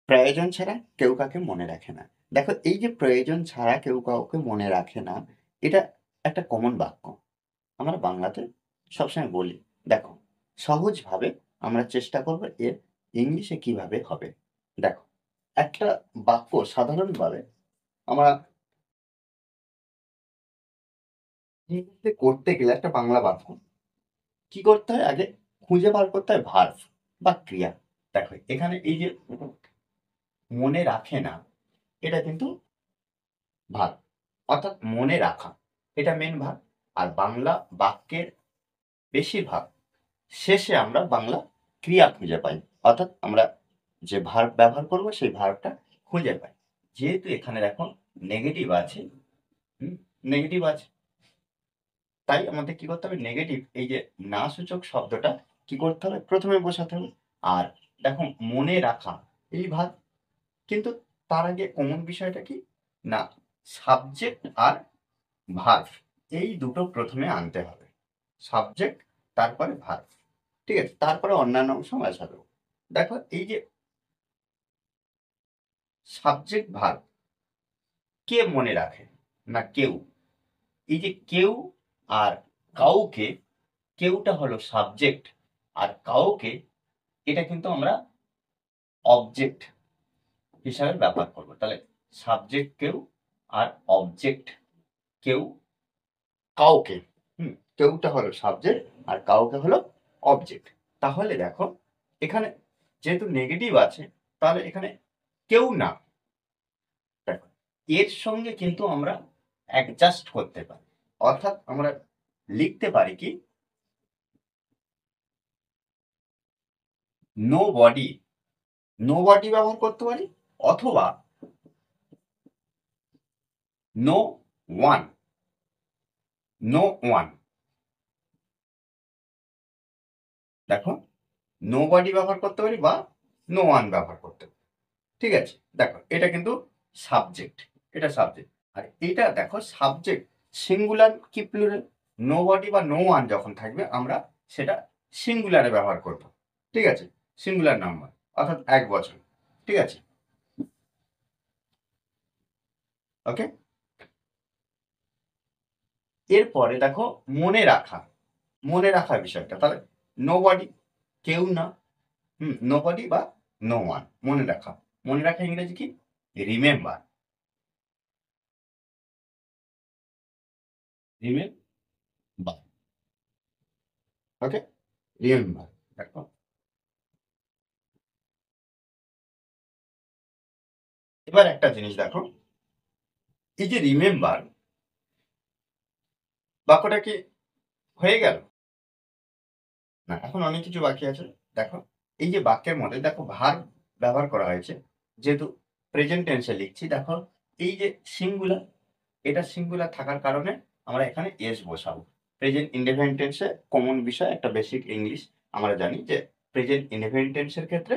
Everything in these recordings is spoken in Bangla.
প্রয়োজন ছাড়া কেউ কাউকে মনে রাখে না। দেখো এই যে প্রয়োজন ছাড়া কেউ কাউকে মনে রাখে না, এটা একটা কমন বাক্য। আমরা বাংলাতে সবসময় বলি। দেখো, সহজভাবে আমরা চেষ্টা করব এর ইংলিশে কিভাবে হবে। দেখো, একটা বাক্য সাধারণভাবে আমরা ইংরেজিতে করতে গেলে একটা বাংলা বাক্য কি করতে হয়? আগে খুঁজে বার করতে হয় ভার্ব বা ক্রিয়া। দেখো এখানে এই যে মনে রাখে না, এটা কিন্তু ভার্ব, অর্থাৎ মনে রাখা। এটা মেইন ভার্ব। আর বাংলা বাক্যের বেশিরভাগ শেষে আমরা বাংলা ক্রিয়া খুঁজে পাই। অর্থাৎ আমরা যে ভার্ব ব্যবহার করব সেই ভার্বটা খুঁজে পাই। যেহেতু এখানে দেখো নেগেটিভ আছে, নেগেটিভ আছে, তাই আমাদের কি করতে হবে? নেগেটিভ এই যে না সূচক শব্দটা কি করতে হবে? প্রথমে বসাতে হবে। আর দেখো মনে রাখা এই ভাব, কিন্তু তার আগে কমন বিষয়টা কি না, সাবজেক্ট আর ভার্ব এই দুটো প্রথমে আনতে হবে। সাবজেক্ট, তারপরে ভার্ব, ঠিক আছে, তারপরে অন্যান্য অংশ মেশাবে। দেখো এই যে সাবজেক্ট ভার্ব, কে মনে রাখে না কেউ। এই যে কেউ আর কাউকে, কেউটা হলো সাবজেক্ট আর কাউকে এটা কিন্তু আমরা অবজেক্ট হিসাবে ব্যবহার করব। তাহলে সাবজেক্ট কেউ আর অবজেক্ট কেউ, কাউকে। কেউটা হলো সাবজেক্ট আর কাউকে হলো অবজেক্ট। তাহলে দেখো এখানে যেহেতু নেগেটিভ আছে, তাহলে এখানে কেউ না, দেখো এর সঙ্গে কিন্তু আমরা অ্যাডজাস্ট করতে পারি। অর্থাৎ আমরা লিখতে পারি কি, নো বডি, নো বডি ব্যবহার করতে পারি, অথবা নো ওয়ান, নো ওয়ান। দেখো নো বডি ব্যবহার করতে পারি বা নো ওয়ান ব্যবহার করতে পারি। ঠিক আছে, দেখো এটা কিন্তু সাবজেক্ট, এটা সাবজেক্ট। আর এটা দেখো সাবজেক্ট সিঙ্গুলার কি প্লুরাল? নো বডি বা নো ওয়ান যখন থাকবে আমরা সেটা সিঙ্গুলারে ব্যবহার করব। ঠিক আছে, সিঙ্গুলার নাম্বার, অর্থাৎ এক বছর। ঠিক আছে, ওকে। এরপরে দেখো মনে রাখা, মনে রাখার বিষয়টা, তাহলে নো বডি, কেউ না, নো বডি বা নো ওয়ান, মনে রাখা। মনে রাখা ইংরেজি কি? রিমেম্বার, রিমেম্বার, ওকে, রিমেম্বার। দেখো এবার একটা জিনিস দেখো, এই যে রিমেম্বার বাক্যটা কি হয়ে গেল? না, এখন অনেক কিছু বাকি আছে। দেখো এই যে বাক্যের মধ্যে দেখো ভার্ব ব্যবহার করা হয়েছে, যেহেতু প্রেজেন্ট টেন্সে লিখছি। দেখো এই যে সিঙ্গুলার, এটা সিঙ্গুলার থাকার কারণে আমরা এখানে এস বসাবো। প্রেজেন্ট ইনডেফিনিট টেন্সে কমন বিষয় একটা বেসিক ইংলিশ আমরা জানি যে প্রেজেন্ট ইনডেফিনিট টেন্সের ক্ষেত্রে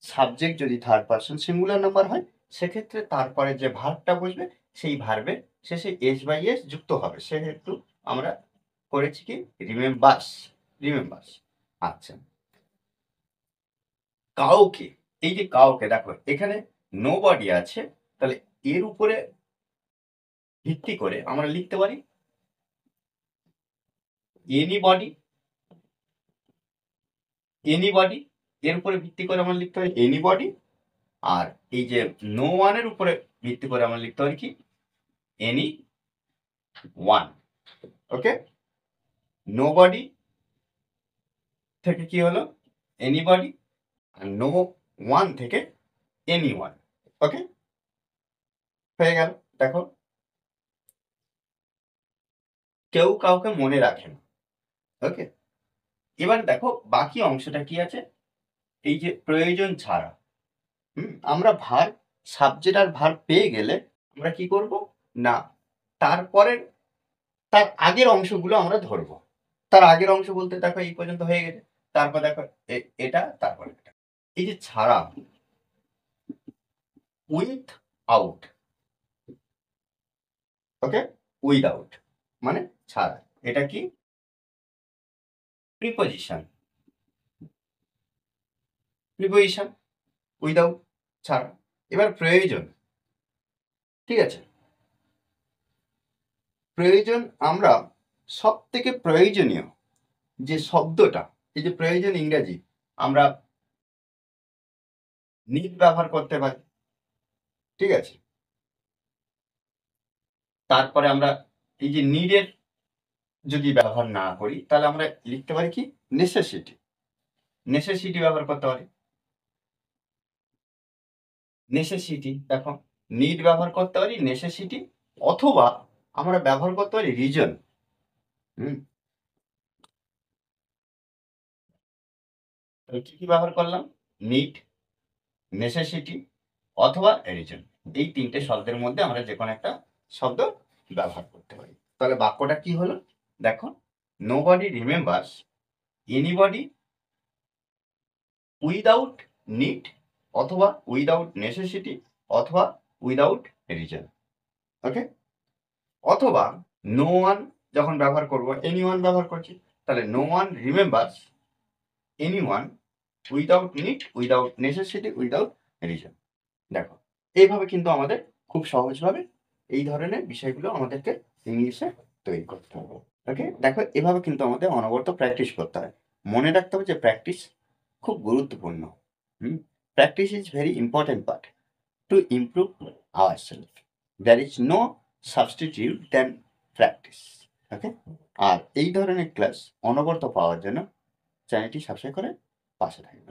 সাবজেক্ট যদি থার্ড পারসন সিঙ্গুলার নাম্বার হয়, সেক্ষেত্রে তারপরে যে ভার্বটা বসবে সেই ভার্বের শেষে এস বাই এস যুক্ত হবে। সেহেতু আমরা করেছি কি রিমেম্বার্স, রিমেম্বার্স। আচ্ছা, কাউকে, এই যে কাউকে দেখো এখানে নো বডি আছে, তাহলে এর উপরে ভিত্তি করে আমরা লিখতে পারি এনিবডি, এনিবডি। এর উপরে ভিত্তি করে আমরা লিখতে পারি এনিবডি। আর এই যে নো ওয়ানের উপরে ভিত্তি করে আমরা লিখতে পারি কি এনি ওয়ান। ওকে, নো বডি থেকে কি হলো এনিবডি, আর নো ওয়ান থেকে এনি ওয়ান। ওকে, হয়ে গেল। দেখো কেউ কাউকে মনে রাখে না। ওকে, এবার দেখো বাকি অংশটা কি আছে। এই যে প্রয়োজন ছাড়া, আমরা ভার্ব, সাবজেক্ট আর ভার্ব পেয়ে গেলে আমরা কি করব না, তারপরের তার আগের অংশগুলো আমরা ধরবো। তার আগের অংশ বলতে দেখো এই পর্যন্ত হয়ে গেছে। তারপর দেখো এটা, তারপর এটা। এই যে ছাড়া, উইথ আউট, ওকে, উইদাউট মানে ছাড়া। এটা কি প্রিপোজিশন, প্রিপোজিশন উইদাউট। ছাড়া। এবার প্রয়োজন, ঠিক আছে, প্রয়োজন আমরা সব থেকে প্রয়োজনীয় যে শব্দটা, এই যে প্রয়োজন ইংরাজি আমরা নিড ব্যবহার করতে পারি, ঠিক আছে। তারপরে আমরা এই যে নিডের যদি ব্যবহার না করি তাহলে আমরা লিখতে পারি কি নেসেসিটি, নেসেসিটি ব্যবহার করতে পারি। নেসেসিটি দেখো, নিড ব্যবহার করতে পারি, নেসেসিটি, অথবা আমরা ব্যবহার করতে পারি রিজন। কি কি ব্যবহার করলাম? নিড, নেসেসিটি অথবা রিজন। এই তিনটে শব্দের মধ্যে আমরা যে কোনো একটা শব্দ ব্যবহার করতে পারি। তাহলে বাক্যটা কি হলো দেখো, nobody remembers anybody without need অথবা উইদাউট নেসেসিটি অথবা উইদাউট রিজন। ওকে, অথবা নো ওয়ান যখন ব্যবহার করব, এনি ওয়ান ব্যবহার করছি, তাহলে no one remembers anyone without need without necessity without reason. দেখো, এইভাবে কিন্তু আমাদের খুব সহজভাবে এই ধরনের বিষয়গুলো আমাদেরকে ইংলিশে তৈরি করতে হবে। ওকে, দেখো এভাবে কিন্তু আমাদের অনবরত প্র্যাকটিস করতে হয়। মনে রাখতে হবে যে প্র্যাকটিস খুব গুরুত্বপূর্ণ। Practice is very important part to improve ourself. There is no substitute than practice. Okay, আর এই ধরনের ক্লাস অনবরত পাওয়ার জন্য চ্যানেলটি সাবস্ক্রাইব করে পাশে থাকবেন।